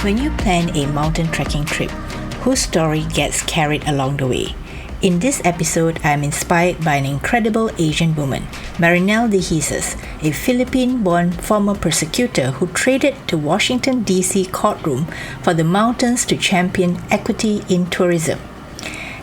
when you plan a mountain trekking trip, whose story gets carried along the way? In this episode, I am inspired by an incredible Asian woman, Marinel M, a Philippine-born former prosecutor who traded the Washington, D.C. courtroom for the mountains to champion equity in tourism.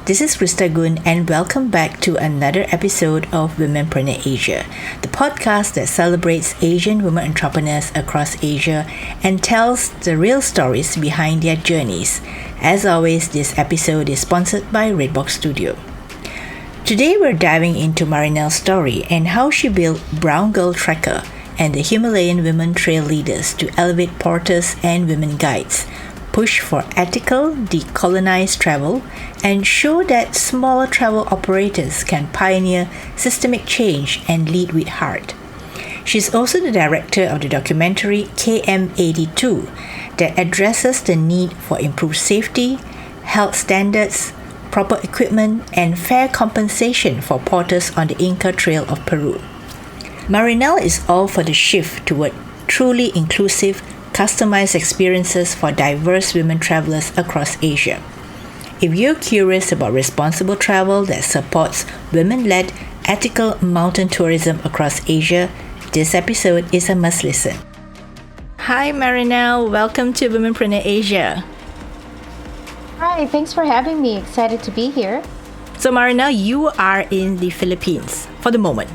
This is Krista and welcome back to another episode of Womenpreneur Asia, the podcast that celebrates Asian women entrepreneurs across Asia and tells the real stories behind their journeys. As always, this episode is sponsored by Redbox Studio. Today we're diving into Marinel's story and how she built Brown Girl Trekker and the Himalayan Women Trail Leaders to elevate porters and women guides, push for ethical, decolonized travel, and show that smaller travel operators can pioneer systemic change and lead with heart. She's also the director of the documentary KM82 that addresses the need for improved safety, health standards, proper equipment, and fair compensation for porters on the Inca Trail of Peru. Marinel is all for the shift toward truly inclusive, customized experiences for diverse women travelers across Asia. If you're curious about responsible travel that supports women-led, ethical mountain tourism across Asia, this episode is a must listen. Hi Marinel, welcome to Womenpreneur Asia. Hi, thanks for having me. Excited to be here. So Marinel, you are in the Philippines for the moment.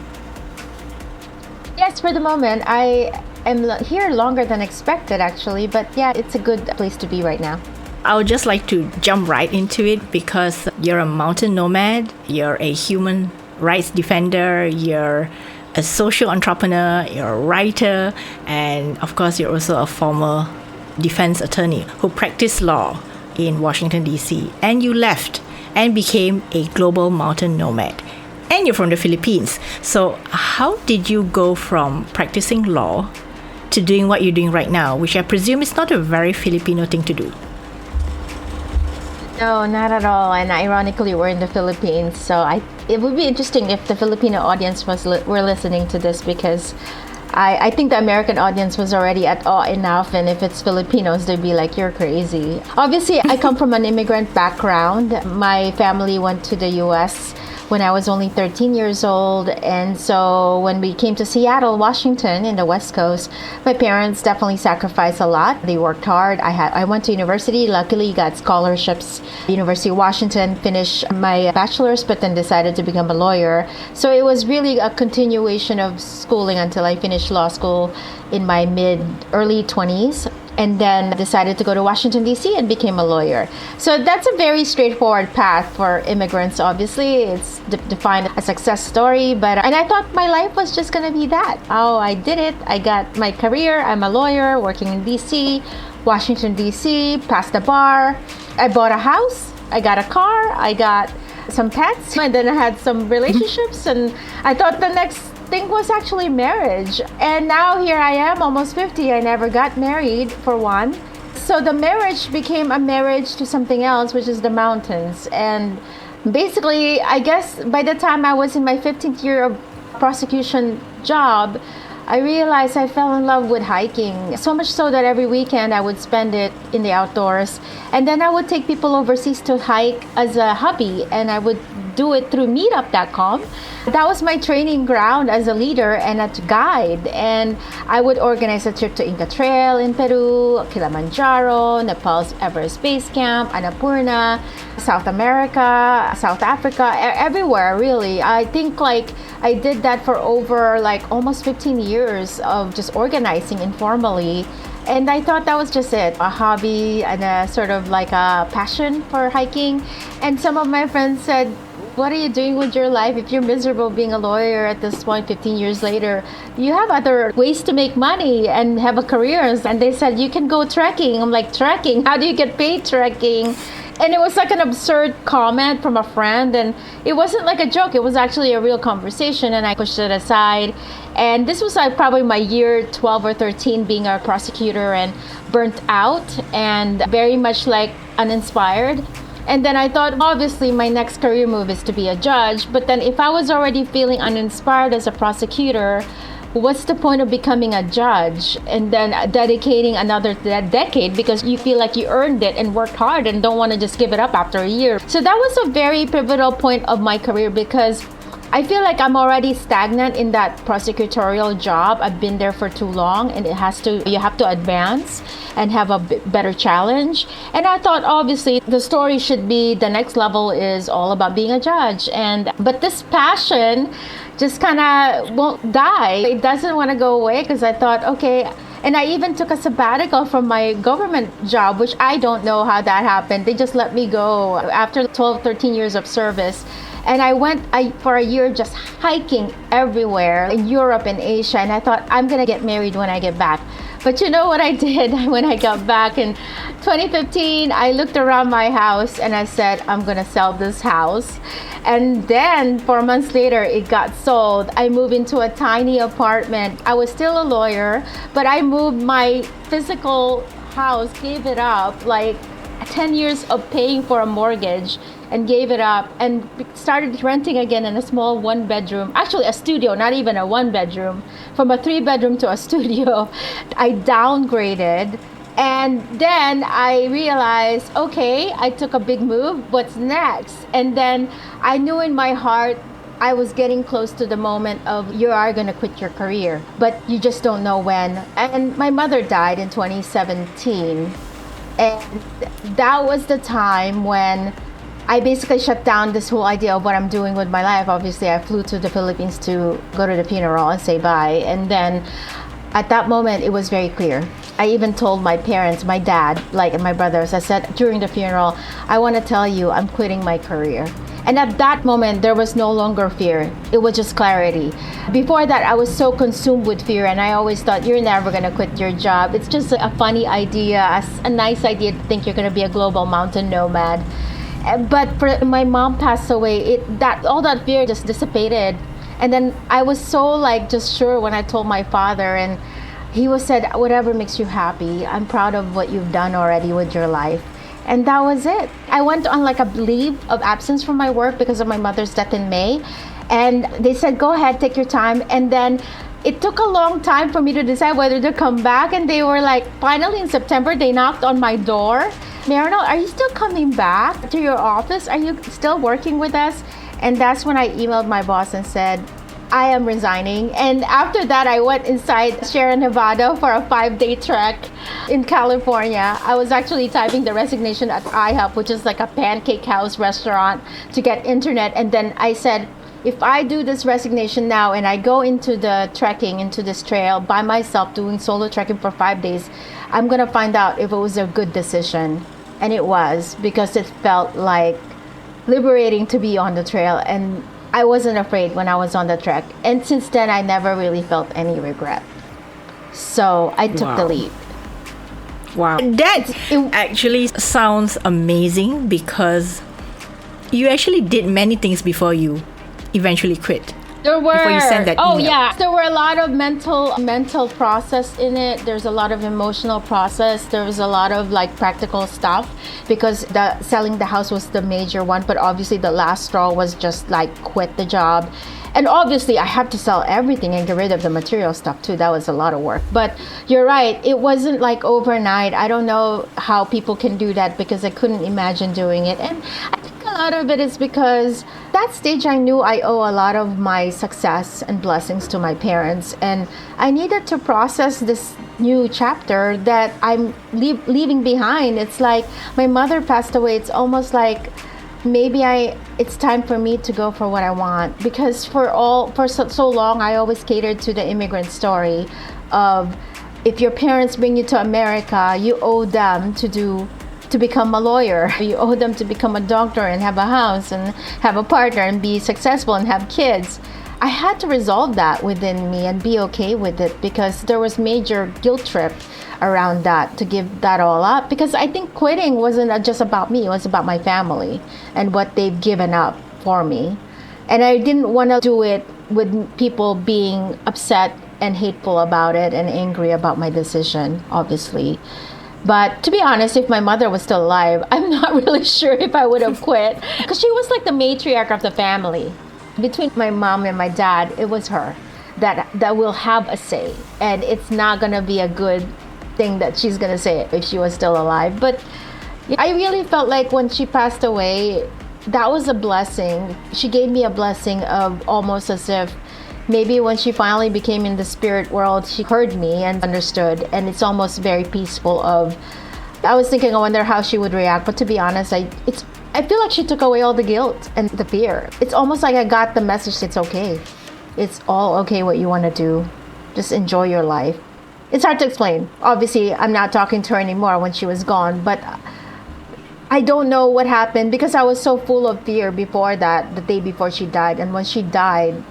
Yes, for the moment. I am here longer than expected actually, but yeah, it's a good place to be right now. I would just like to jump right into it because you're a mountain nomad, you're a human rights defender, you're a social entrepreneur, you're a writer, and of course you're also a former defense attorney who practiced law in Washington, D.C. And you left and became a global mountain nomad. And you're from the Philippines. So how did you go from practicing law to doing what you're doing right now, which I presume is not a very Filipino thing to do? No, not at all. And ironically, we're in the Philippines, so it would be interesting if the Filipino audience were listening to this, because I think the American audience was already at awe enough, and if it's Filipinos, they'd be like, you're crazy. Obviously, I come from an immigrant background. My family went to the U.S. when I was only 13 years old, and so when we came to Seattle, Washington, in the West Coast, my parents definitely sacrificed a lot. They worked hard. I went to university, luckily got scholarships. University of Washington, finished my bachelor's, but then decided to become a lawyer. So it was really a continuation of schooling until I finished law school in my early 20s. And then decided to go to Washington, D.C. and became a lawyer. So that's a very straightforward path for immigrants, obviously. It's defined a success story, and I thought my life was just going to be that. Oh, I did it. I got my career. I'm a lawyer working in D.C., Washington, D.C., passed the bar. I bought a house. I got a car. I got some pets. And then I had some relationships. And I thought the next thing was actually marriage. And now here I am, almost 50. I never got married, for one. So the marriage became a marriage to something else, which is the mountains. And basically, I guess by the time I was in my 15th year of prosecution job, I realized I fell in love with hiking. So much so that every weekend I would spend it in the outdoors. And then I would take people overseas to hike as a hobby, and I would do it through meetup.com. That was my training ground as a leader and a guide. And I would organize a trip to Inca Trail in Peru, Kilimanjaro, Nepal's Everest Base Camp, Annapurna, South America, South Africa, everywhere really. I think I did that for over almost 15 years of just organizing informally. And I thought that was just it, a hobby and a sort of like a passion for hiking. And some of my friends said, what are you doing with your life if you're miserable being a lawyer at this point 15 years later? You have other ways to make money and have a career. And they said, you can go trekking. I'm like, trekking? How do you get paid trekking? And it was like an absurd comment from a friend, and it wasn't like a joke. It was actually a real conversation, and I pushed it aside. And this was probably my year 12 or 13 being a prosecutor and burnt out and very much uninspired. And then I thought, obviously, my next career move is to be a judge. But then if I was already feeling uninspired as a prosecutor, what's the point of becoming a judge and then dedicating another decade because you feel like you earned it and worked hard and don't want to just give it up after a year. So that was a very pivotal point of my career because I feel like I'm already stagnant in that prosecutorial job. I've been there for too long, and you have to advance and have a better challenge. And I thought, obviously, the story should be the next level is all about being a judge. But this passion just kind of won't die. It doesn't want to go away because I thought, okay. And I even took a sabbatical from my government job, which I don't know how that happened. They just let me go after 12, 13 years of service. And I went for a year just hiking everywhere in Europe and Asia. And I thought, I'm going to get married when I get back. But you know what I did when I got back in 2015? I looked around my house and I said, I'm going to sell this house. And then 4 months later, it got sold. I moved into a tiny apartment. I was still a lawyer, but I moved my physical house, gave it up, like 10 years of paying for a mortgage, and gave it up and started renting again in a small 1-bedroom, actually a studio, not even a 1-bedroom, from a 3-bedroom to a studio. I downgraded, and then I realized, okay, I took a big move, what's next? And then I knew in my heart I was getting close to the moment of you are going to quit your career, but you just don't know when. And my mother died in 2017, and that was the time when I basically shut down this whole idea of what I'm doing with my life. Obviously, I flew to the Philippines to go to the funeral and say bye. And then at that moment, it was very clear. I even told my parents, my dad, and my brothers, I said during the funeral, I want to tell you I'm quitting my career. And at that moment, there was no longer fear. It was just clarity. Before that, I was so consumed with fear, and I always thought, you're never going to quit your job. It's just a funny idea, a nice idea to think you're going to be a global mountain nomad. But my mom passed away, all that fear just dissipated. And then I was so just sure when I told my father, and he said, whatever makes you happy. I'm proud of what you've done already with your life. And that was it. I went on a leave of absence from my work because of my mother's death in May. And they said, go ahead, take your time. And then it took a long time for me to decide whether to come back. And they were finally in September, they knocked on my door. Marinel, are you still coming back to your office? Are you still working with us? And that's when I emailed my boss and said, I am resigning. And after that, I went inside Sierra Nevada for a 5-day trek in California. I was actually typing the resignation at IHOP, which is a pancake house restaurant, to get internet. And then I said, if I do this resignation now and I go into the trekking, into this trail by myself, doing solo trekking for 5 days, I'm going to find out if it was a good decision. And it was, because it felt liberating to be on the trail. And I wasn't afraid when I was on the trek. And since then, I never really felt any regret. So I took the leap. Wow. That actually sounds amazing because you actually did many things before you eventually quit. There were. Before you sent that email. Yeah. There were a lot of mental process in it. There's a lot of emotional process. There was a lot of practical stuff because selling the house was the major one. But obviously the last straw was just quit the job. And obviously I have to sell everything and get rid of the material stuff too. That was a lot of work. But you're right. It wasn't overnight. I don't know how people can do that because I couldn't imagine doing it. And I think a lot of it is because that stage I knew I owe a lot of my success and blessings to my parents. And I needed to process this new chapter that I'm leaving behind. It's my mother passed away. It's almost maybe it's time for me to go for what I want, because for so long I always catered to the immigrant story of if your parents bring you to America, you owe them to become a lawyer. You owe them to become a doctor and have a house and have a partner and be successful and have kids. I had to resolve that within me and be okay with it, because there was major guilt trip around that, to give that all up, because I think quitting wasn't just about me, it was about my family and what they've given up for me. And I didn't want to do it with people being upset and hateful about it and angry about my decision, obviously. But to be honest, if my mother was still alive, I'm not really sure if I would have quit, because she was the matriarch of the family. Between my mom and my dad, it was her. that will have a say, and it's not gonna be a good thing that she's gonna say if she was still alive. But I really felt like when she passed away, that was a blessing. She gave me a blessing of almost as if maybe when she finally became in the spirit world, she heard me and understood, and it's almost very peaceful. I was thinking, I wonder how she would react, but to be honest, I feel like she took away all the guilt and the fear. It's almost like I got the message, it's okay. It's all okay what you want to do. Just enjoy your life. It's hard to explain. Obviously, I'm not talking to her anymore when she was gone, but I don't know what happened because I was so full of fear before that, the day before she died. And when she died,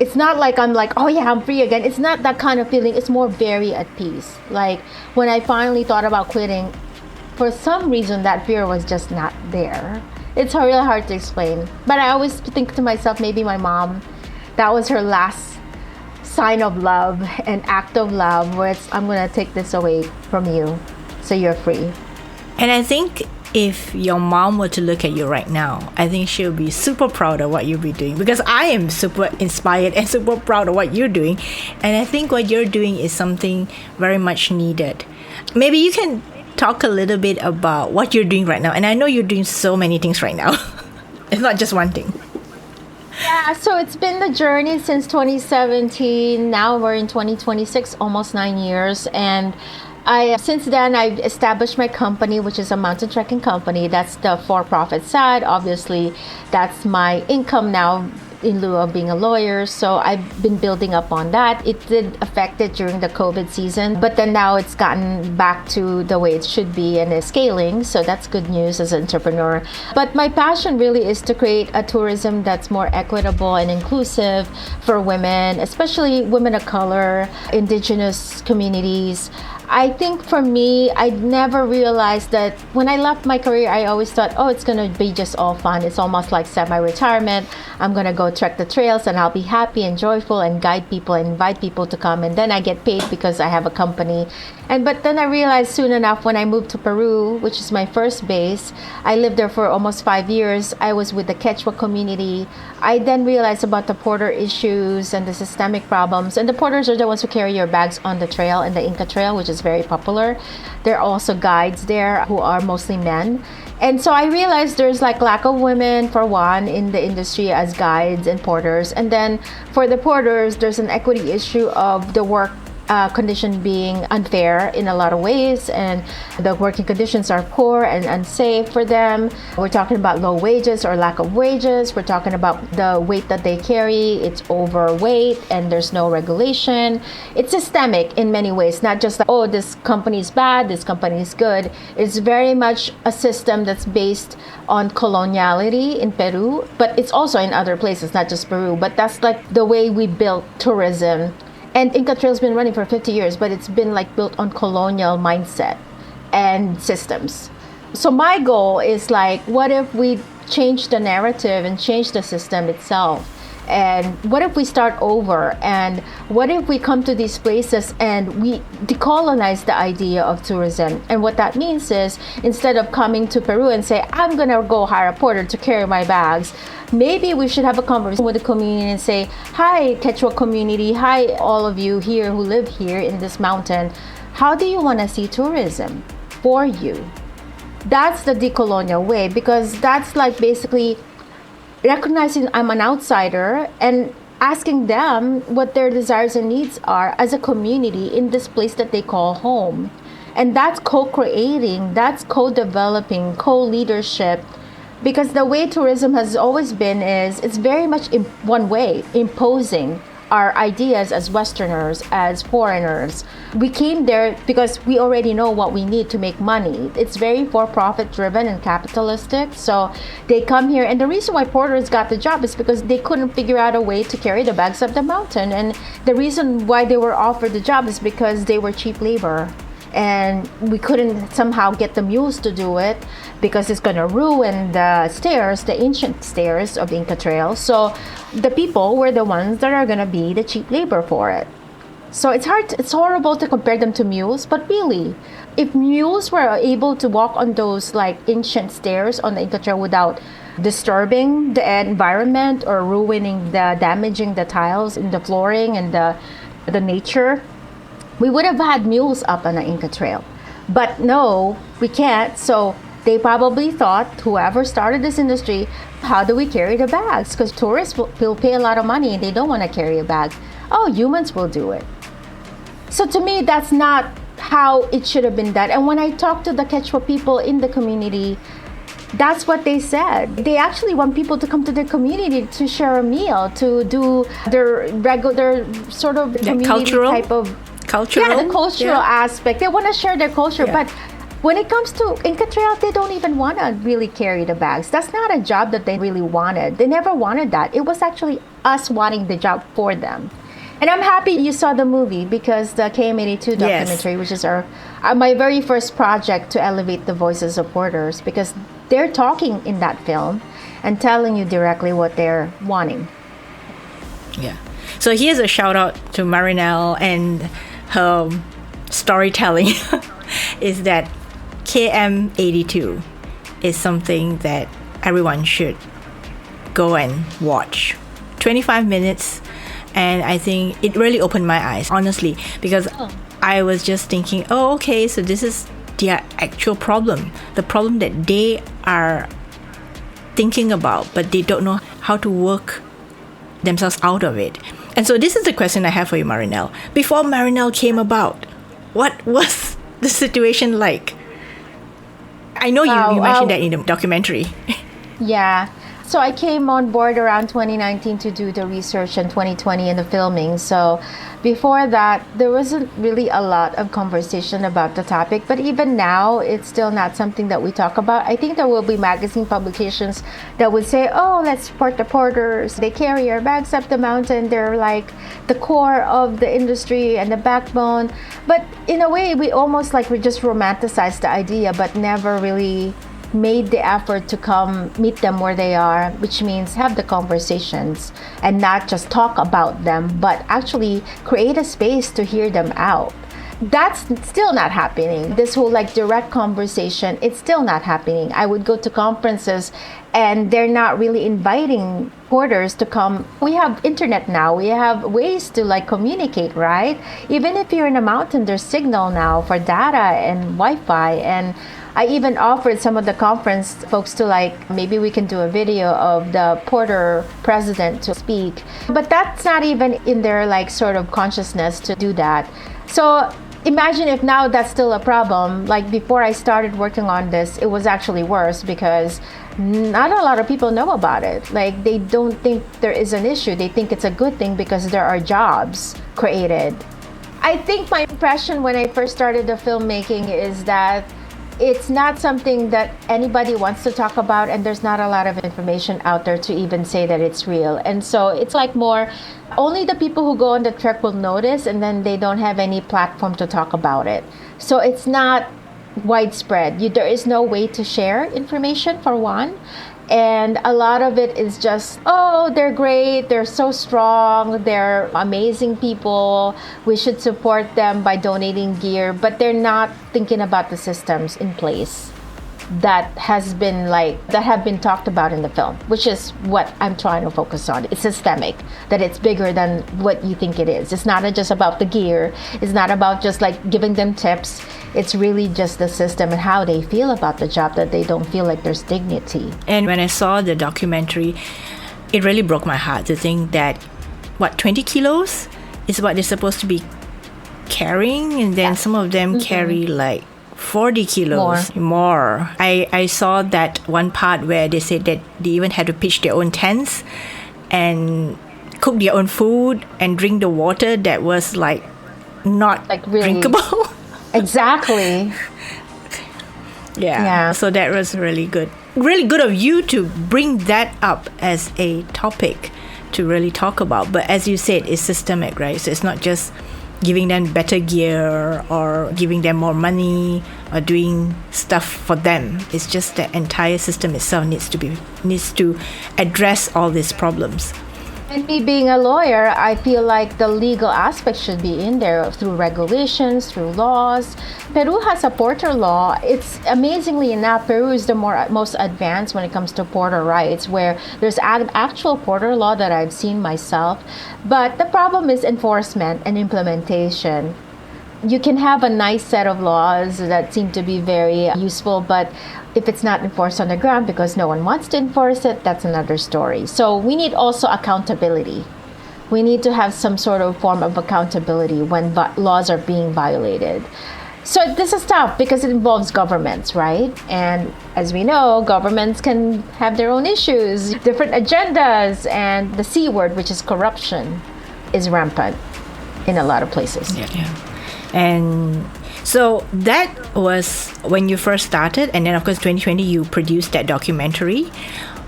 it's not like I'm like, oh yeah, I'm free again. It's not that kind of feeling. It's more very at peace. Like when I finally thought about quitting, for some reason that fear was just not there. It's really hard to explain. But I always think to myself, maybe my mom, that was her last sign of love and act of love, where it's, I'm going to take this away from you so you're free. And I think if your mom were to look at you right now, I think she'll be super proud of what you'll be doing, because I am super inspired and super proud of what you're doing. And I think what you're doing is something very much needed. Maybe you can talk a little bit about what you're doing right now. And I know you're doing so many things right now. It's not just one thing. Yeah, so it's been the journey since 2017. Now we're in 2026, almost 9 years. And since then, I've established my company, which is a mountain trekking company. That's the for-profit side. Obviously, that's my income now in lieu of being a lawyer. So I've been building up on that. It did affect it during the COVID season, but then now it's gotten back to the way it should be and is scaling. So that's good news as an entrepreneur. But my passion really is to create a tourism that's more equitable and inclusive for women, especially women of color, indigenous communities. I think for me, I never realized that when I left my career, I always thought, oh, it's going to be just all fun. It's almost like semi-retirement. I'm going to go trek the trails and I'll be happy and joyful and guide people and invite people to come. And then I get paid because I have a company. But then I realized soon enough when I moved to Peru, which is my first base, I lived there for almost 5 years. I was with the Quechua community. I then realized about the porter issues and the systemic problems. And the porters are the ones who carry your bags on the trail, and the Inca Trail, which is very popular. There are also guides there who are mostly men. And so I realized there's like lack of women, for one, in the industry as guides and porters. And then for the porters, there's an equity issue of the work condition being unfair in a lot of ways, and the working conditions are poor and unsafe for them. We're talking about low wages or lack of wages. We're talking about the weight that they carry. It's overweight and there's no regulation. It's systemic in many ways, not just like, oh, this company is bad, this company is good. It's very much a system that's based on coloniality in Peru, but it's also in other places, not just Peru. But that's like the way we built tourism. And Inca Trail's been running for 50 years, but it's been like built on colonial mindset and systems. So my goal is like, what if we change the narrative and change the system itself? And what if we start over? And what if we come to these places and we decolonize the idea of tourism? And what that means is, instead of coming to Peru and say, I'm going to go hire a porter to carry my bags, maybe we should have a conversation with the community and say, hi, Quechua community, hi, all of you here who live here in this mountain. How do you want to see tourism for you? That's the decolonial way, because that's like basically recognizing I'm an outsider and asking them what their desires and needs are as a community in this place that they call home. And that's co-creating, that's co-developing, co-leadership. Because the way tourism has always been is it's very much in one way, imposing our ideas as Westerners, as foreigners. We came there because we already know what we need to make money. It's very for-profit driven and capitalistic. So they come here, and the reason why porters got the job is because they couldn't figure out a way to carry the bags up the mountain. And the reason why they were offered the job is because they were cheap labor. And we couldn't somehow get the mules to do it because it's going to ruin the stairs, the ancient stairs of the Inca Trail. So the people were the ones that are going to be the cheap labor for it. So it's horrible to compare them to mules, but really, if mules were able to walk on those like ancient stairs on the Inca Trail without disturbing the environment or damaging the tiles in the flooring and the nature, we would have had mules up on the Inca Trail. But no, we can't. So they probably thought, whoever started this industry, how do we carry the bags? Because tourists will pay a lot of money and they don't want to carry a bag. Oh, humans will do it. So to me, that's not how it should have been done. And when I talked to the Quechua people in the community, that's what they said. They actually want people to come to their community to share a meal, to do their regular sort of community cultural type of the cultural aspect. They want to share their culture, but when it comes to Inca Trail, they don't even want to really carry the bags. That's not a job that they really wanted. They never wanted that. It was actually us wanting the job for them. And I'm happy you saw the movie, because the KM82 documentary, which is my very first project to elevate the voices of porters, because they're talking in that film and telling you directly what they're wanting. Yeah. So here's a shout out to Marinel and her storytelling is that KM82 is something that everyone should go and watch. 25 minutes, and I think it really opened my eyes, honestly, because I was just thinking, oh, okay, so this is their actual problem, the problem that they are thinking about, but they don't know how to work themselves out of it. And so this is the question I have for you, Marinel. Before Marinel came about, what was the situation like? I know you mentioned that in the documentary. Yeah. So I came on board around 2019 to do the research, and 2020 in the filming. So before that, there wasn't really a lot of conversation about the topic. But even now, it's still not something that we talk about. I think there will be magazine publications that would say, oh, let's support the porters. They carry our bags up the mountain. They're like the core of the industry and the backbone. But in a way, we just romanticized the idea, but never really made the effort to come meet them where they are, which means have the conversations and not just talk about them, but actually create a space to hear them out. That's still not happening. This whole direct conversation, it's still not happening. I would go to conferences and they're not really inviting porters to come. We have internet now. We have ways to communicate, right? Even if you're in a mountain, there's signal now for data and Wi-Fi. And I even offered some of the conference folks to maybe we can do a video of the porter president to speak. But that's not even in their sort of consciousness to do that. So imagine if now that's still a problem. Before I started working on this, it was actually worse, because not a lot of people know about it. They don't think there is an issue. They think it's a good thing because there are jobs created. I think my impression when I first started the filmmaking is that it's not something that anybody wants to talk about, and there's not a lot of information out there to even say that it's real. And so it's more, only the people who go on the trek will notice, and then they don't have any platform to talk about it. So it's not widespread. There is no way to share information, for one. And a lot of it is just, oh, they're great, they're so strong, they're amazing people, we should support them by donating gear, but they're not thinking about the systems in place that have been talked about in the film, which is what I'm trying to focus on. It's systemic, that it's bigger than what you think it is. It's not just about the gear. It's not about just giving them tips. It's really just the system and how they feel about the job, that they don't feel like there's dignity. And when I saw the documentary, it really broke my heart to think that 20 kilos is what they're supposed to be carrying, and then some of them carry 40 kilos more. I saw that one part where they said that they even had to pitch their own tents and cook their own food and drink the water that was not really drinkable. Exactly. Yeah. So that was really good. Really good of you to bring that up as a topic to really talk about. But as you said, it's systemic, right? So it's not just giving them better gear or giving them more money or doing stuff for them. It's just the entire system itself needs to address all these problems. And me being a lawyer, I feel like the legal aspect should be in there through regulations, through laws. Peru has a porter law. It's amazingly enough, Peru is the most advanced when it comes to porter rights, where there's actual porter law that I've seen myself. But the problem is enforcement and implementation. You can have a nice set of laws that seem to be very useful, but if it's not enforced on the ground because no one wants to enforce it, that's another story. So we need also accountability. We need to have some sort of form of accountability when laws are being violated. So this is tough because it involves governments, right? And as we know, governments can have their own issues, different agendas, and the C word, which is corruption, is rampant in a lot of places. Yeah. And so that was when you first started, and then of course 2020 you produced that documentary.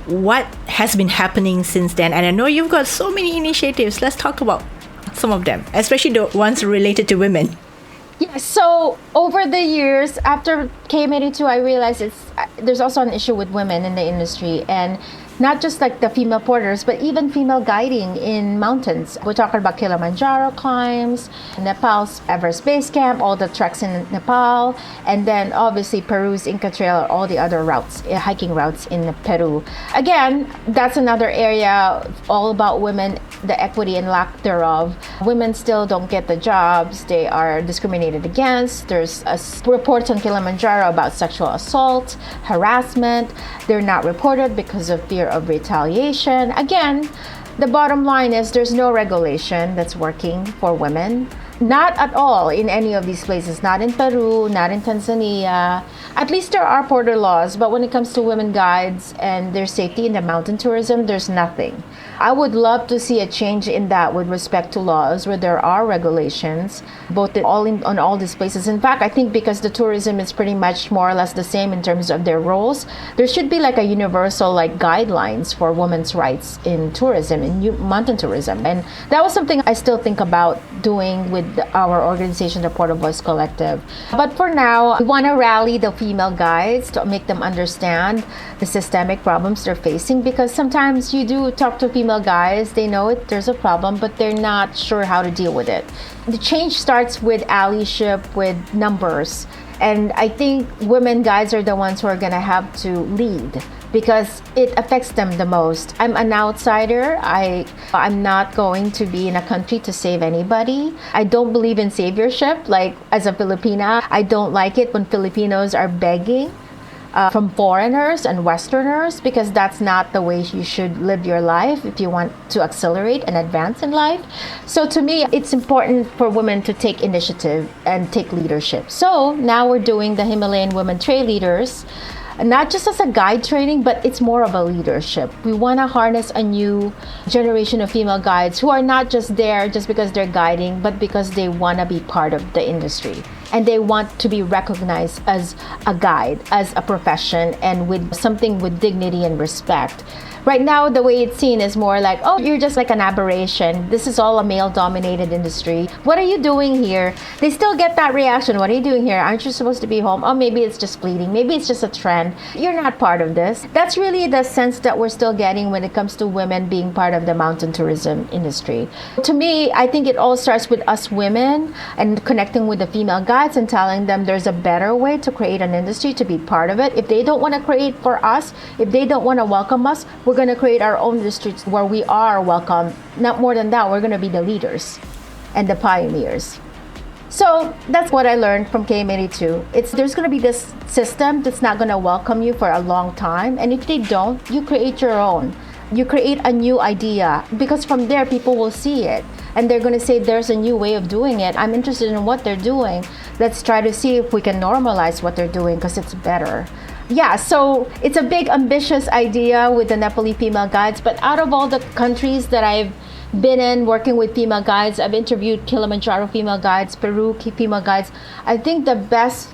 What has been happening since then? And I know you've got so many initiatives. Let's talk about some of them, especially the ones related to women. Yeah, so over the years, after KM82, I realized there's also an issue with women in the industry, and not just like the female porters, but even female guiding in mountains. We're talking about Kilimanjaro climbs, Nepal's Everest Base Camp, all the treks in Nepal, and then obviously Peru's Inca Trail, all the other routes, hiking routes in Peru. Again, that's another area all about women, the equity and lack thereof. Women still don't get the jobs. They are discriminated against. There's reports on Kilimanjaro about sexual assault, harassment. They're not reported because of fear of retaliation. Again, the bottom line is there's no regulation that's working for women. Not at all in any of these places. Not in Peru, not in Tanzania. At least there are porter laws, but when it comes to women guides and their safety in the mountain tourism, there's nothing. I would love to see a change in that with respect to laws where there are regulations, on all these places. In fact, I think because the tourism is pretty much more or less the same in terms of their roles, there should be like a universal guidelines for women's rights in tourism, in mountain tourism. And that was something I still think about doing with our organization, the Porter Voice Collective. But for now, we want to rally the female guides to make them understand the systemic problems they're facing, because sometimes you do talk to female guys, they know there's a problem, but they're not sure how to deal with it. The change starts with allyship, with numbers. And I think women guides are the ones who are going to have to lead because it affects them the most. I'm an outsider. I'm not going to be in a country to save anybody. I don't believe in saviorship. Like, as a Filipina, I don't like it when Filipinos are begging from foreigners and Westerners, because that's not the way you should live your life if you want to accelerate and advance in life. So to me, it's important for women to take initiative and take leadership. So now we're doing the Himalayan Women Trail Leaders, not just as a guide training, but it's more of a leadership. We want to harness a new generation of female guides who are not just there just because they're guiding, but because they want to be part of the industry. And they want to be recognized as a guide, as a profession, and with something with dignity and respect. Right now, the way it's seen is more like, oh, you're just like an aberration. This is all a male-dominated industry. What are you doing here? They still get that reaction. What are you doing here? Aren't you supposed to be home? Oh, maybe it's just fleeting. Maybe it's just a trend. You're not part of this. That's really the sense that we're still getting when it comes to women being part of the mountain tourism industry. To me, I think it all starts with us women and connecting with the female guides and telling them there's a better way to create an industry, to be part of it. If they don't want to create for us, if they don't want to welcome us, we're going to create our own districts where we are welcome. Not more than that, we're going to be the leaders and the pioneers. So that's what I learned from KM82. There's going to be this system that's not going to welcome you for a long time. And if they don't, you create your own. You create a new idea, because from there people will see it and they're going to say there's a new way of doing it. I'm interested in what they're doing. Let's try to see if we can normalize what they're doing because it's better. Yeah, so it's a big, ambitious idea with the Nepali female guides. But out of all the countries that I've been in working with female guides, I've interviewed Kilimanjaro female guides, Peru female guides. I think the best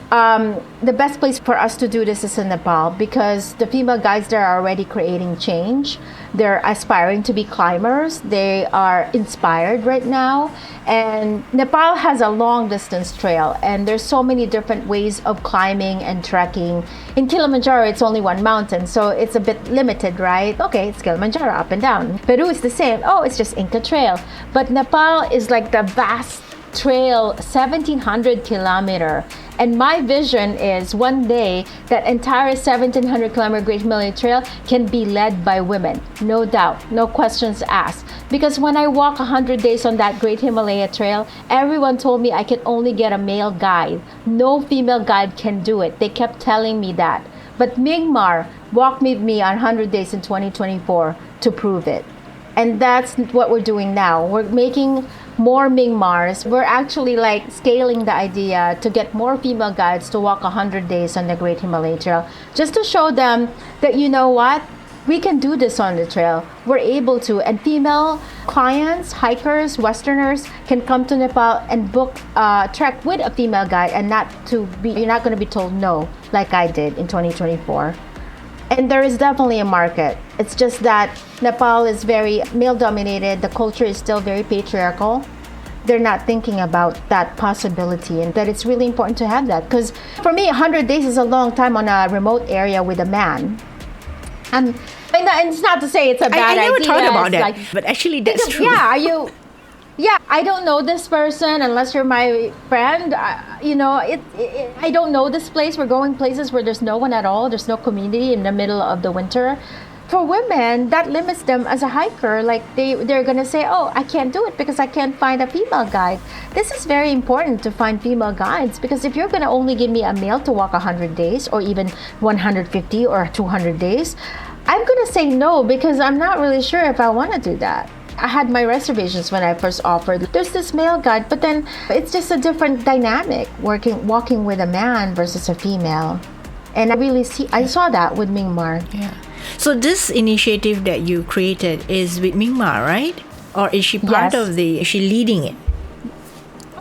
The best place for us to do this is in Nepal, because the female guides there are already creating change. They're aspiring to be climbers. They are inspired right now. And Nepal has a long distance trail, and there's so many different ways of climbing and trekking. In Kilimanjaro, it's only one mountain, so it's a bit limited, right? Okay, it's Kilimanjaro up and down. Peru is the same. Oh, it's just Inca Trail. But Nepal is like the vast trail, 1,700 kilometer. And my vision is one day that entire 1,700 kilometer Great Himalayan Trail can be led by women. No doubt, no questions asked. Because when I walk 100 days on that Great Himalaya Trail, everyone told me I can only get a male guide. No female guide can do it. They kept telling me that. But Myanmar walked with me on 100 days in 2024 to prove it. And that's what we're doing now. We're making more Myanmars. We're actually like scaling the idea to get more female guides to walk 100 days on the Great Himalayan Trail, just to show them that, you know what, we can do this on the trail. We're able to. And female clients, hikers, Westerners can come to Nepal and book a trek with a female guide, and you're not going to be told no like I did in 2024. And there is definitely a market. It's just that Nepal is very male-dominated. The culture is still very patriarchal. They're not thinking about that possibility, and that it's really important to have that. Because for me, 100 days is a long time on a remote area with a man. And it's not to say it's a bad idea. I never thought about that, but actually that's true. Yeah, I don't know this person unless you're my friend. I don't know this place. We're going places where there's no one at all. There's no community in the middle of the winter. For women, that limits them as a hiker. Like they're going to say, oh, I can't do it because I can't find a female guide. This is very important to find female guides, because if you're going to only give me a male to walk 100 days or even 150 or 200 days, I'm going to say no, because I'm not really sure if I want to do that. I had my reservations when I first offered. There's this male guide, but then it's just a different dynamic walking with a man versus a female. And I saw that with Myanmar. Yeah. So this initiative that you created is with Myanmar, right? Or is she is she leading it?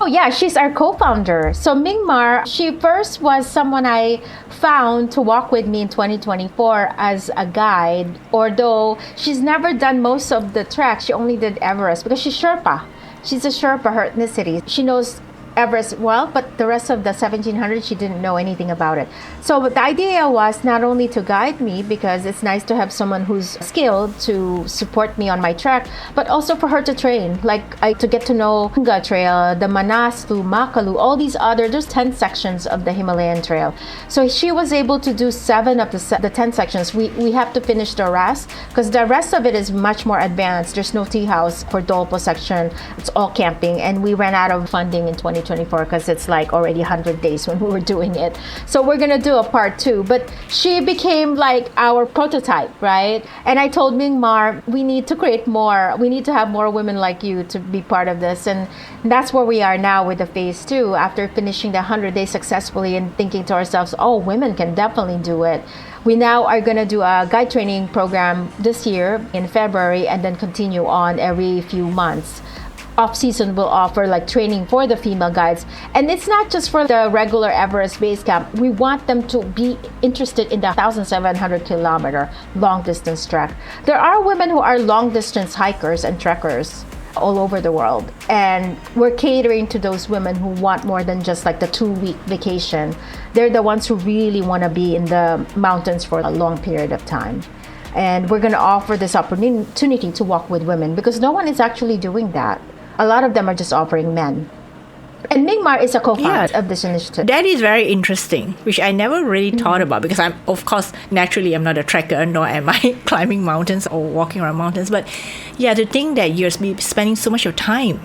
Oh yeah, she's our co-founder. So Myanmar, she first was someone I found to walk with me in 2024 as a guide, although she's never done most of the trek. She only did Everest because she's Sherpa. She's a Sherpa, her ethnicity. She knows Everest well, but the rest of the 1,700, she didn't know anything about it. So the idea was not only to guide me, because it's nice to have someone who's skilled to support me on my trek, but also for her to train, to get to know Tunga Trail, the Manaslu, Makalu, all these there's 10 sections of the Himalayan Trail. So she was able to do 7 of the 10 sections. We have to finish the rest, because the rest of it is much more advanced. There's no tea house for Dolpo section. It's all camping, and we ran out of funding in 2024 because it's like already 100 days when we were doing it. So we're going to do a part 2. But she became like our prototype, right? And I told Myanmar, we need to create more. We need to have more women like you to be part of this. And that's where we are now with the phase 2, after finishing the 100 days successfully and thinking to ourselves, oh, women can definitely do it. We now are going to do a guide training program this year in February, and then continue on every few months. Off-season will offer like training for the female guides. And it's not just for the regular Everest base camp. We want them to be interested in the 1,700 kilometer long distance trek. There are women who are long distance hikers and trekkers all over the world. And we're catering to those women who want more than just like the 2-week vacation. They're the ones who really want to be in the mountains for a long period of time. And we're going to offer this opportunity to walk with women, because no one is actually doing that. A lot of them are just offering men. And Myanmar is a co-founder of this initiative. That is very interesting, which I never really thought about, because I'm not a trekker, nor am I climbing mountains or walking around mountains. But to think that you're spending so much of time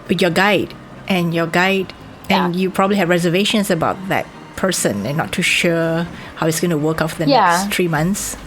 with your guide, and you probably have reservations about that person and not too sure how it's going to work out for the next 3 months.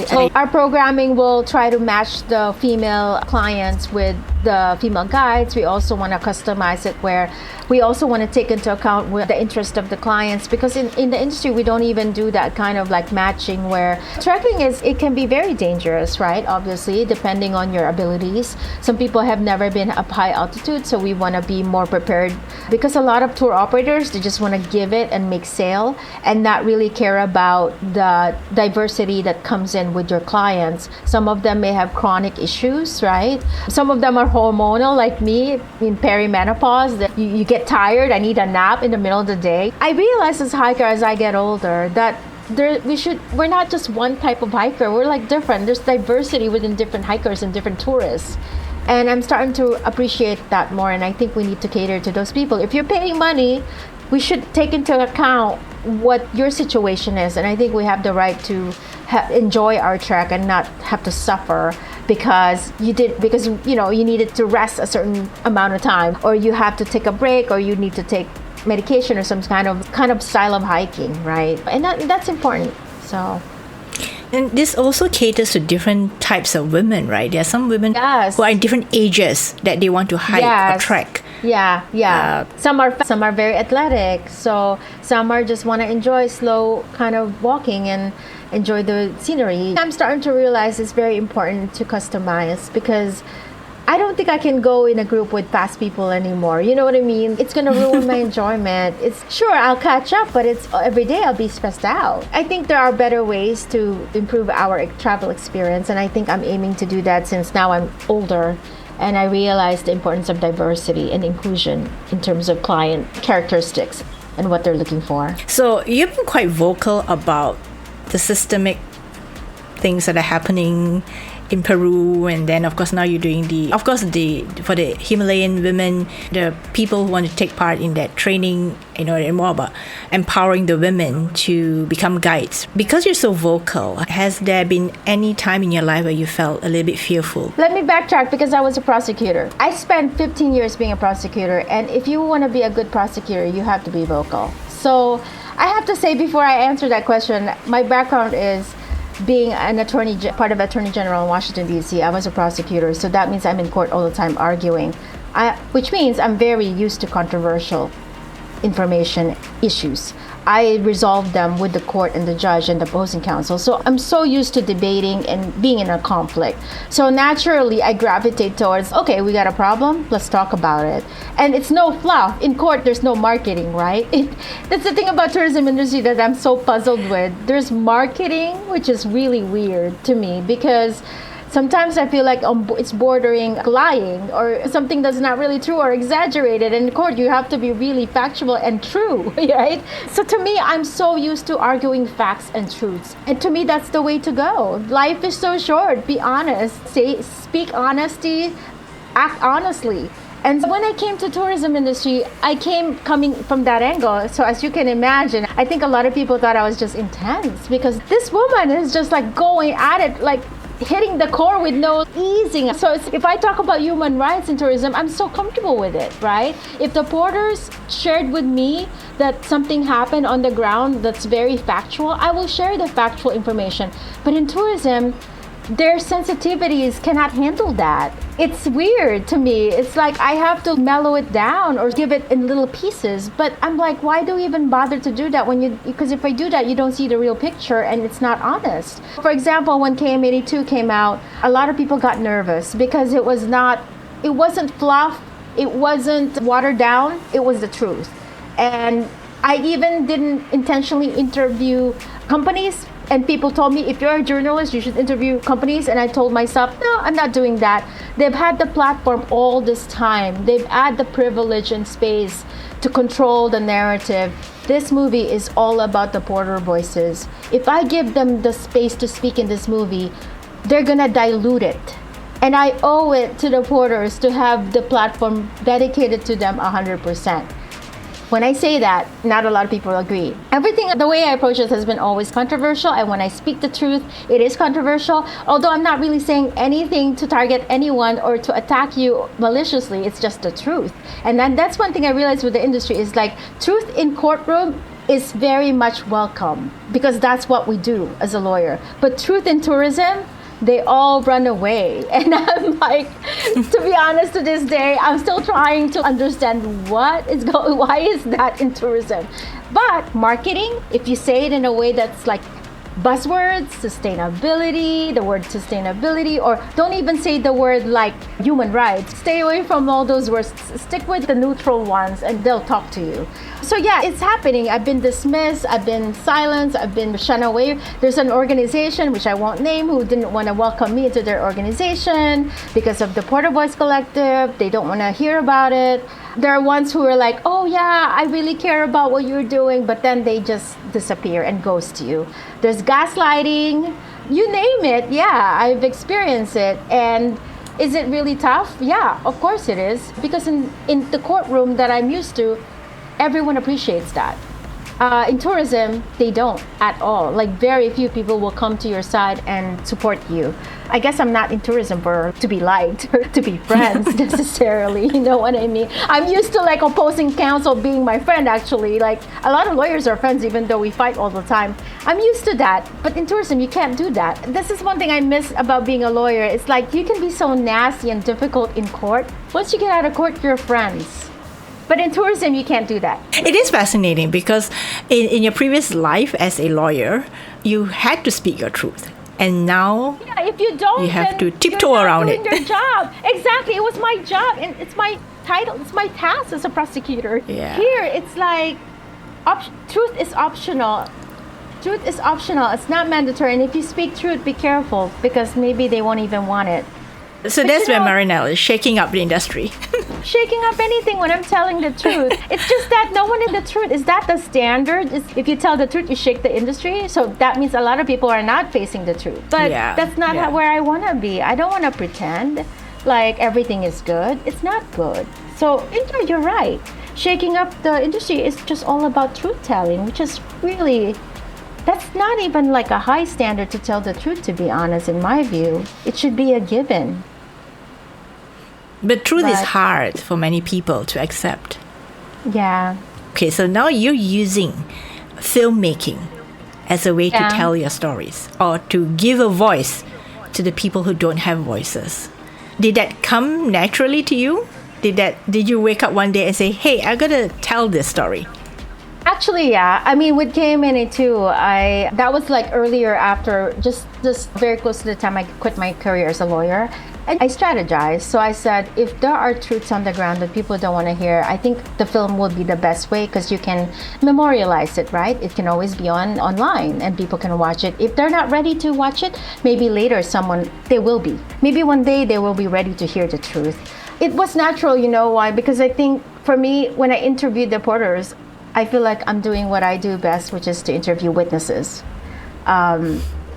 So our programming will try to match the female clients with the female guides. We also want to customize it where we also want to take into account the interest of the clients, because in the industry we don't even do that kind of like matching, where trekking it can be very dangerous, right? Obviously, depending on your abilities. Some people have never been up high altitude, so we want to be more prepared, because a lot of tour operators, they just want to give it and make sale and not really care about the diversity that comes in with your clients. Some of them may have chronic issues, right? Some of them are hormonal, like me, in perimenopause, that you get tired, I need a nap in the middle of the day. I realize as a hiker, as I get older, that we're not just one type of hiker, we're like different. There's diversity within different hikers and different tourists. And I'm starting to appreciate that more, and I think we need to cater to those people. If you're paying money, we should take into account what your situation is, and I think we have the right to enjoy our trek and not have to suffer because you needed to rest a certain amount of time, or you have to take a break, or you need to take medication or some kind of style of hiking, right? And that's important. So. And this also caters to different types of women, right? There are some women who are in different ages that they want to hike or trek. Yeah. Some are very athletic, so some are just want to enjoy slow kind of walking and enjoy the scenery. I'm starting to realize it's very important to customize, because I don't think I can go in a group with fast people anymore. You know what I mean? It's going to ruin my enjoyment. I'll catch up, but it's every day I'll be stressed out. I think there are better ways to improve our travel experience, and I think I'm aiming to do that since now I'm older and I realize the importance of diversity and inclusion in terms of client characteristics and what they're looking for. So you've been quite vocal about the systemic things that are happening in Peru, and then of course now you're doing for the Himalayan women, the people who want to take part in that training, and more about empowering the women to become guides. Because you're so vocal, has there been any time in your life where you felt a little bit fearful? Let me backtrack, because I was a prosecutor. I spent 15 years being a prosecutor, and if you want to be a good prosecutor, you have to be vocal. So I have to say, before I answer that question, my background is being an part of Attorney General in Washington, D.C. I was a prosecutor, so that means I'm in court all the time arguing, which means I'm very used to controversial information issues. I resolve them with the court and the judge and the opposing counsel. So I'm so used to debating and being in a conflict. So naturally, I gravitate towards, okay, we got a problem, let's talk about it. And it's no fluff. In court, there's no marketing, right? That's the thing about tourism industry that I'm so puzzled with. There's marketing, which is really weird to me, because sometimes I feel like it's bordering lying, or something that's not really true or exaggerated. And in court, you have to be really factual and true, right? So to me, I'm so used to arguing facts and truths. And to me, that's the way to go. Life is so short. Be honest. Speak honesty. Act honestly. And when I came to tourism industry, I came coming from that angle. So as you can imagine, I think a lot of people thought I was just intense, because this woman is just like going at it, like hitting the core with no easing. So if I talk about human rights in tourism, I'm so comfortable with it, right? If the porters shared with me that something happened on the ground that's very factual, I will share the factual information. But in tourism, their sensitivities cannot handle that. It's weird to me. It's like I have to mellow it down or give it in little pieces. But I'm like, why do you even bother to do that because if I do that, you don't see the real picture and it's not honest. For example, when KM82 came out, a lot of people got nervous because it wasn't fluff, it wasn't watered down, it was the truth. And I even didn't intentionally interview companies. And people told me, if you're a journalist, you should interview companies. And I told myself, no, I'm not doing that. They've had the platform all this time. They've had the privilege and space to control the narrative. This movie is all about the porter voices. If I give them the space to speak in this movie, they're going to dilute it. And I owe it to the porters to have the platform dedicated to them 100%. When I say that, not a lot of people agree. Everything, the way I approach this has been always controversial. And when I speak the truth, it is controversial. Although I'm not really saying anything to target anyone or to attack you maliciously. It's just the truth. And then that's one thing I realized with the industry is like truth in courtroom is very much welcome because that's what we do as a lawyer. But truth in tourism, they all run away. And I'm like, to be honest, to this day, I'm still trying to understand why is that in tourism? But marketing, if you say it in a way that's like buzzwords, sustainability, the word sustainability, or don't even say the word like human rights. Stay away from all those words. Stick with the neutral ones and they'll talk to you. So yeah, it's happening. I've been dismissed, I've been silenced, I've been shunned away. There's an organization, which I won't name, who didn't want to welcome me into their organization because of the Porter Voice Collective. They don't want to hear about it. There are ones who are like, oh yeah, I really care about what you're doing, but then they just disappear and ghost you. There's gaslighting, you name it. Yeah, I've experienced it. And is it really tough? Yeah, of course it is. Because in the courtroom that I'm used to, everyone appreciates that. In tourism, they don't at all. Like very few people will come to your side and support you. I guess I'm not in tourism to be liked or to be friends necessarily. You know what I mean? I'm used to like opposing counsel being my friend actually. Like a lot of lawyers are friends even though we fight all the time. I'm used to that. But in tourism, you can't do that. This is one thing I miss about being a lawyer. It's like you can be so nasty and difficult in court. Once you get out of court, you're friends. But in tourism, you can't do that. It is fascinating because in your previous life as a lawyer, you had to speak your truth. And now if you don't, you have to tiptoe you're not around doing it. your job. Exactly. It was my job. And it's my title. It's my task as a prosecutor. Yeah. Here, it's like truth is optional. Truth is optional. It's not mandatory. And if you speak truth, be careful because maybe they won't even want it. So But that's you where know- Marinel is shaking up the industry. Shaking up anything when I'm telling the truth. It's just that no one in the truth. Is that the standard? If you tell the truth, you shake the industry. So that means a lot of people are not facing the truth. But Yeah, that's not yeah. where I want to be. I don't want to pretend like everything is good. It's not good. So you're right. Shaking up the industry is just all about truth telling, which is really, that's not even like a high standard to tell the truth, to be honest, in my view. It should be a given. But truth is But- hard for many people to accept. Yeah. Okay, so now you're using filmmaking as a way to Yeah. tell your stories or to give a voice to the people who don't have voices. Did that come naturally to you? Did you wake up one day and say, hey, I gotta tell this story? Actually, yeah. I mean, with KMNA too, that was like earlier after, just very close to the time I quit my career as a lawyer. And I strategized. So I said, if there are truths on the ground that people don't want to hear, I think the film will be the best way because you can memorialize it, right? It can always be online and people can watch it. If they're not ready to watch it, maybe later they will be. Maybe one day they will be ready to hear the truth. It was natural, you know why? Because I think for me, when I interviewed the porters, I feel like I'm doing what I do best, which is to interview witnesses.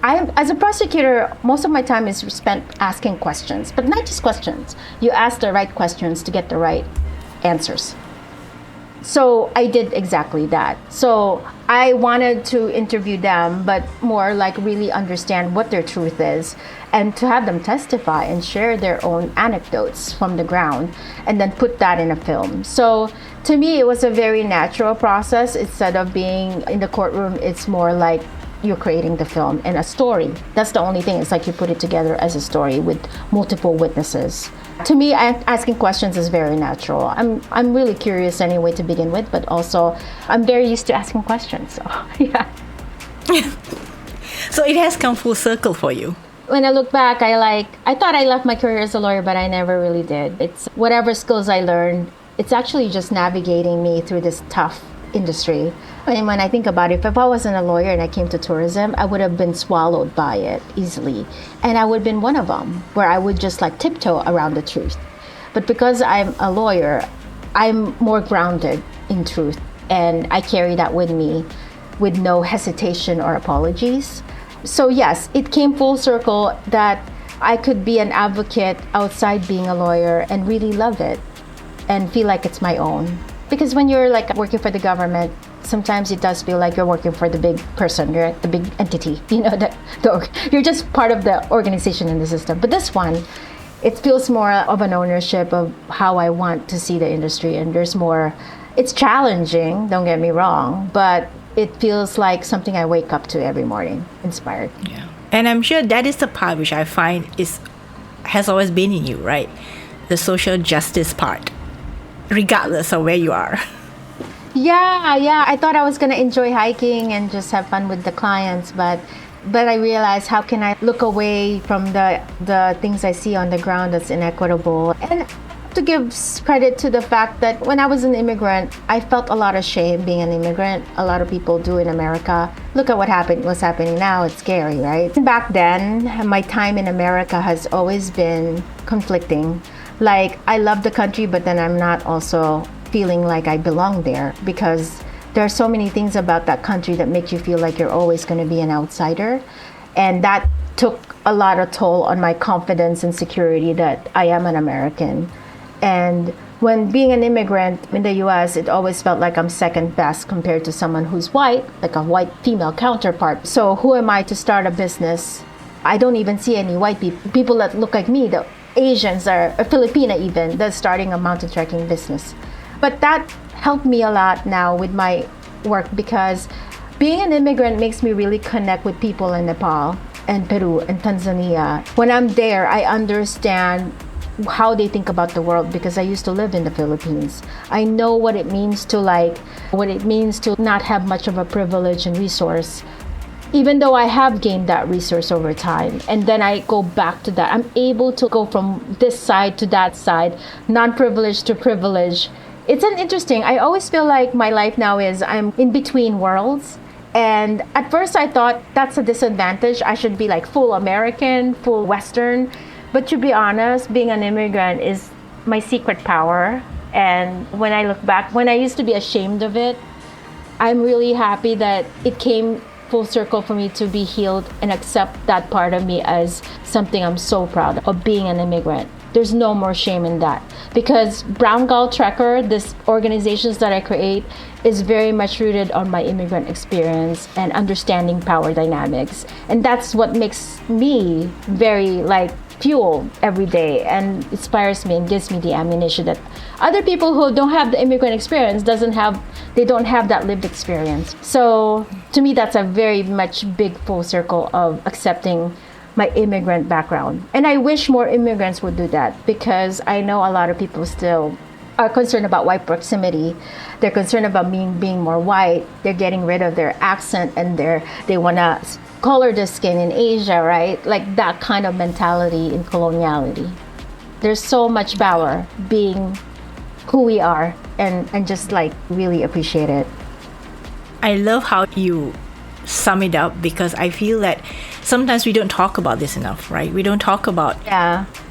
As a prosecutor, most of my time is spent asking questions, but not just questions. You ask the right questions to get the right answers. So I did exactly that. So I wanted to interview them, but more like really understand what their truth is and to have them testify and share their own anecdotes from the ground and then put that in a film. So to me, it was a very natural process. Instead of being in the courtroom, it's more like you're creating the film and a story. That's the only thing. It's like you put it together as a story with multiple witnesses. To me, asking questions is very natural. I'm really curious anyway to begin with, but also I'm very used to asking questions. So yeah. So it has come full circle for you. When I look back, I thought I left my career as a lawyer, but I never really did. It's whatever skills I learned, it's actually just navigating me through this tough industry. And when I think about it, if I wasn't a lawyer and I came to tourism, I would have been swallowed by it easily. And I would have been one of them, where I would just like tiptoe around the truth. But because I'm a lawyer, I'm more grounded in truth. And I carry that with me with no hesitation or apologies. So yes, it came full circle that I could be an advocate outside being a lawyer and really love it and feel like it's my own. Because when you're like working for the government, sometimes it does feel like you're working for the big person, you're the big entity, you know, you're just part of the organization in the system. But this one, it feels more of an ownership of how I want to see the industry. And there's more, it's challenging, don't get me wrong, but it feels like something I wake up to every morning, inspired. Yeah. And I'm sure that is the part which I find has always been in you, right? The social justice part, regardless of where you are. Yeah. I thought I was going to enjoy hiking and just have fun with the clients, but I realized, how can I look away from the things I see on the ground that's inequitable? And to give credit to the fact that when I was an immigrant, I felt a lot of shame being an immigrant. A lot of people do in America. Look at what's happening now. It's scary, right? Back then, my time in America has always been conflicting. Like, I love the country, but then I'm not also feeling like I belong there, because there are so many things about that country that make you feel like you're always going to be an outsider. And that took a lot of toll on my confidence and security that I am an American. And when being an immigrant in the US, it always felt like I'm second best compared to someone who's white, like a white female counterpart. So who am I to start a business? I don't even see any white people that look like me, the Asians or Filipino even, that's starting a mountain trekking business. But that helped me a lot now with my work, because being an immigrant makes me really connect with people in Nepal and Peru and Tanzania. When I'm there, I understand how they think about the world, because I used to live in the Philippines. I know what it means to not have much of a privilege and resource, even though I have gained that resource over time. And then I go back to that. I'm able to go from this side to that side, non-privileged to privilege. It's an interesting, I always feel like my life now is I'm in between worlds. And at first I thought that's a disadvantage. I should be like full American, full Western. But to be honest, being an immigrant is my secret power. And when I look back, when I used to be ashamed of it, I'm really happy that it came full circle for me to be healed and accept that part of me as something I'm so proud of being an immigrant. There's no more shame in that, because Brown Gull Trekker, this organizations that I create, is very much rooted on my immigrant experience and understanding power dynamics. And that's what makes me very fuel every day and inspires me and gives me the ammunition that other people who don't have the immigrant experience don't have that lived experience. So to me, that's a very much big full circle of accepting my immigrant background. And I wish more immigrants would do that, because I know a lot of people still are concerned about white proximity. They're concerned about being more white. They're getting rid of their accent, and they want to color their skin in Asia, right? Like that kind of mentality in coloniality. There's so much power being who we are, and just really appreciate it. I love how you sum it up, because I feel that sometimes we don't talk about this enough, right? We don't talk about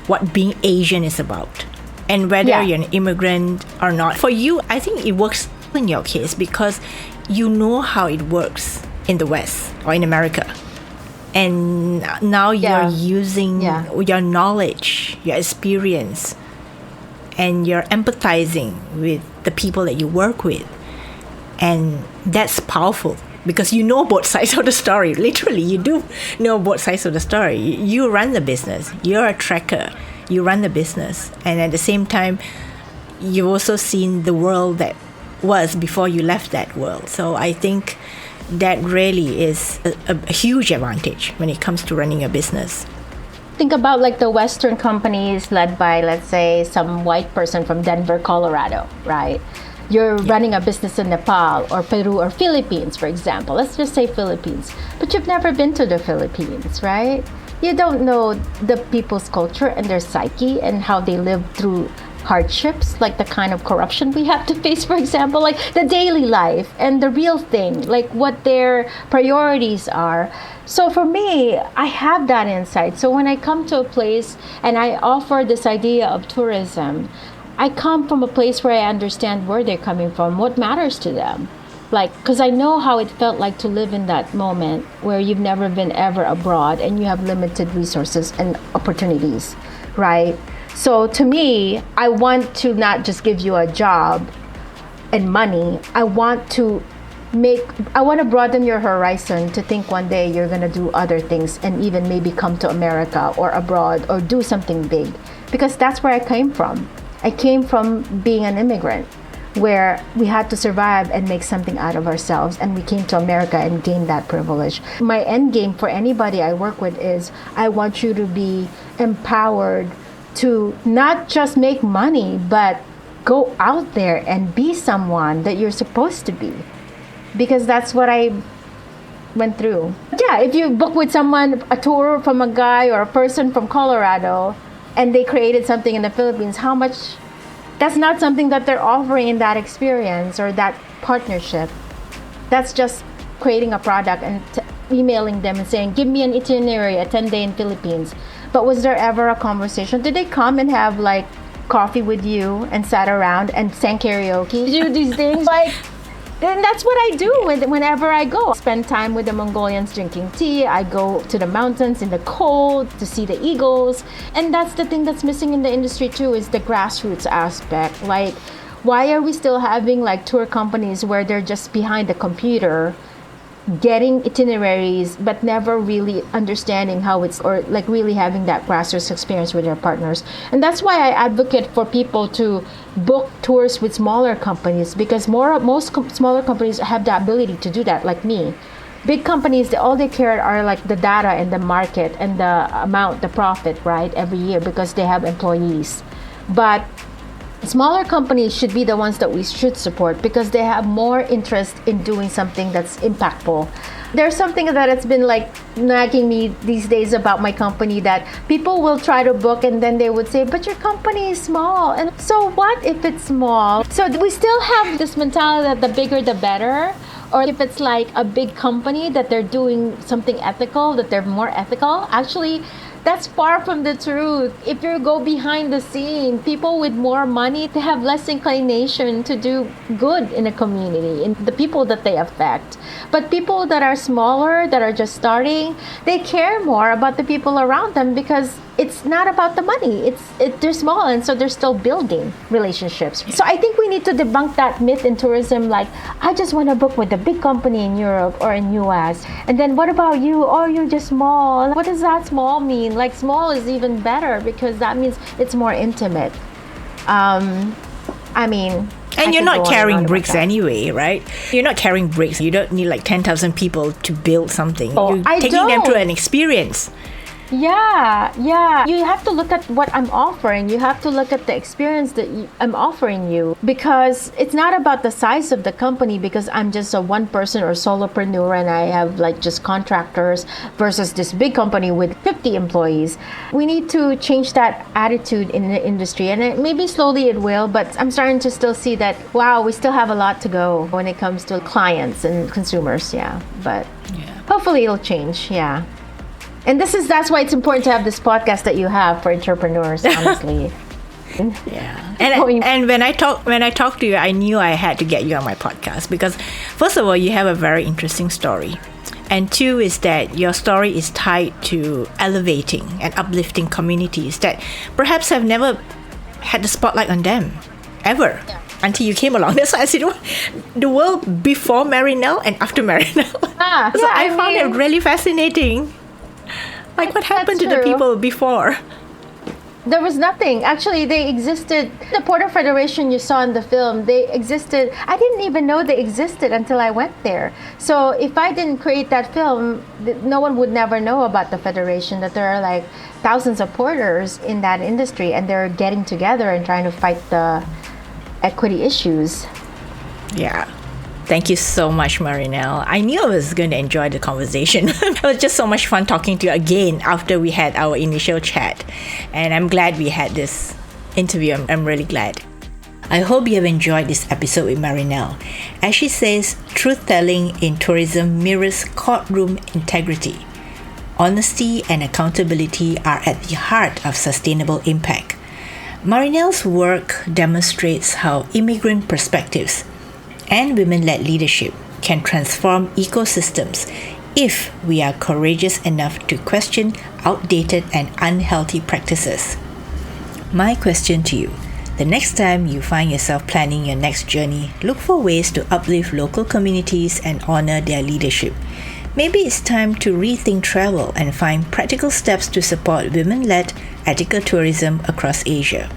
what being Asian is about, and whether you're an immigrant or not. For you, I think it works in your case because you know how it works in the West or in America. And now you're using your knowledge, your experience, and you're empathizing with the people that you work with. And that's powerful, because you know both sides of the story. Literally, you do know both sides of the story. You run the business. You're a trekker. You run the business. And at the same time, you've also seen the world that was before you left that world. So I think that really is a huge advantage when it comes to running a business. Think about the Western companies led by, let's say, some white person from Denver, Colorado, right? You're running a business in Nepal or Peru or Philippines, for example. Let's just say Philippines. But you've never been to the Philippines, right? You don't know the people's culture and their psyche and how they live through hardships, like the kind of corruption we have to face, for example, like the daily life and the real thing, like what their priorities are. So for me, I have that insight. So when I come to a place and I offer this idea of tourism, I come from a place where I understand where they're coming from, what matters to them. Because I know how it felt like to live in that moment where you've never been ever abroad and you have limited resources and opportunities, right? So to me, I want to not just give you a job and money. I want to broaden your horizon to think one day you're going to do other things and even maybe come to America or abroad or do something big, because that's where I came from. I came from being an immigrant, where we had to survive and make something out of ourselves, and we came to America and gained that privilege. My end game for anybody I work with is I want you to be empowered to not just make money, but go out there and be someone that you're supposed to be, because that's what I went through. Yeah, if you book with someone a tour from a guy or a person from Colorado and they created something in the Philippines, how much, that's not something that they're offering in that experience or that partnership. That's just creating a product and emailing them and saying, give me an itinerary, a 10-day in Philippines. But was there ever a conversation? Did they come and have like coffee with you and sat around and sang karaoke? Do these things? Like, and that's what I do whenever I go. Spend time with the Mongolians drinking tea. I go to the mountains in the cold to see the eagles. And that's the thing that's missing in the industry too, is the grassroots aspect. Like, why are we still having like tour companies where they're just behind the computer getting itineraries but never really understanding how it's, or like really having that grassroots experience with their partners? And that's why I advocate for people to book tours with smaller companies, because smaller companies have the ability to do that, like me. Big companies, all they care are like the data and the market and the amount, the profit, right, every year, because they have employees. But smaller companies should be the ones that we should support, because they have more interest in doing something that's impactful. There's something that it's been like nagging me these days about my company, that people will try to book and then they would say, but your company is small. And so what if it's small? So we still have this mentality that the bigger the better. Or if it's like a big company that they're doing something ethical, that they're more ethical. Actually, that's far from the truth. If you go behind the scene, people with more money, they have less inclination to do good in a community and the people that they affect. But people that are smaller, that are just starting, they care more about the people around them, because it's not about the money. They're small, and so they're still building relationships. So I think we need to debunk that myth in tourism, like, I just want to book with a big company in Europe or in US. And then what about you? Oh, you're just small. What does that small mean? Like, small is even better, because that means it's more intimate. And you're not carrying bricks anyway, right? You're not carrying bricks. You don't need like 10,000 people to build something. You're taking them through an experience. Yeah. You have to look at what I'm offering. You have to look at the experience that I'm offering you, because it's not about the size of the company, because I'm just a one person or solopreneur and I have like just contractors, versus this big company with 50 employees. We need to change that attitude in the industry, and maybe slowly it will, but I'm starting to still see that, wow, we still have a lot to go when it comes to clients and consumers. But hopefully it'll change. And that's why it's important to have this podcast that you have for entrepreneurs, honestly. And when I talked to you, I knew I had to get you on my podcast, because first of all, you have a very interesting story. And two is that your story is tied to elevating and uplifting communities that perhaps have never had the spotlight on them, ever. Until you came along. That's why I said, the world before Marinel and after Marinel. I found it really fascinating. Like, what happened to the people before? There was nothing. Actually, they existed. The Porter Federation you saw in the film, they existed. I didn't even know they existed until I went there. So if I didn't create that film, no one would never know about the Federation, that there are like thousands of porters in that industry, and they're getting together and trying to fight the equity issues. Yeah. Thank you so much, Marinel. I knew I was going to enjoy the conversation. It was just so much fun talking to you again after we had our initial chat. And I'm glad we had this interview. I'm really glad. I hope you have enjoyed this episode with Marinel. As she says, truth-telling in tourism mirrors courtroom integrity. Honesty and accountability are at the heart of sustainable impact. Marinel's work demonstrates how immigrant perspectives and women-led leadership can transform ecosystems if we are courageous enough to question outdated and unhealthy practices. My question to you: the next time you find yourself planning your next journey, look for ways to uplift local communities and honor their leadership. Maybe it's time to rethink travel and find practical steps to support women-led ethical tourism across Asia.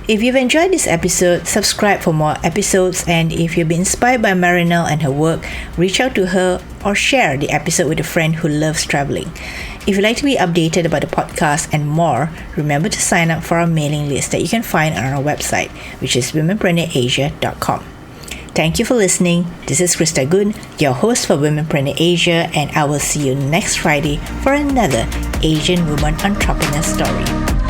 If you've enjoyed this episode, subscribe for more episodes, and if you've been inspired by Marinel and her work, reach out to her or share the episode with a friend who loves traveling. If you'd like to be updated about the podcast and more, remember to sign up for our mailing list that you can find on our website, which is womenpreneurasia.com. Thank you for listening. This is Krista Gun, your host for Womenpreneur Asia, and I will see you next Friday for another Asian woman entrepreneur story.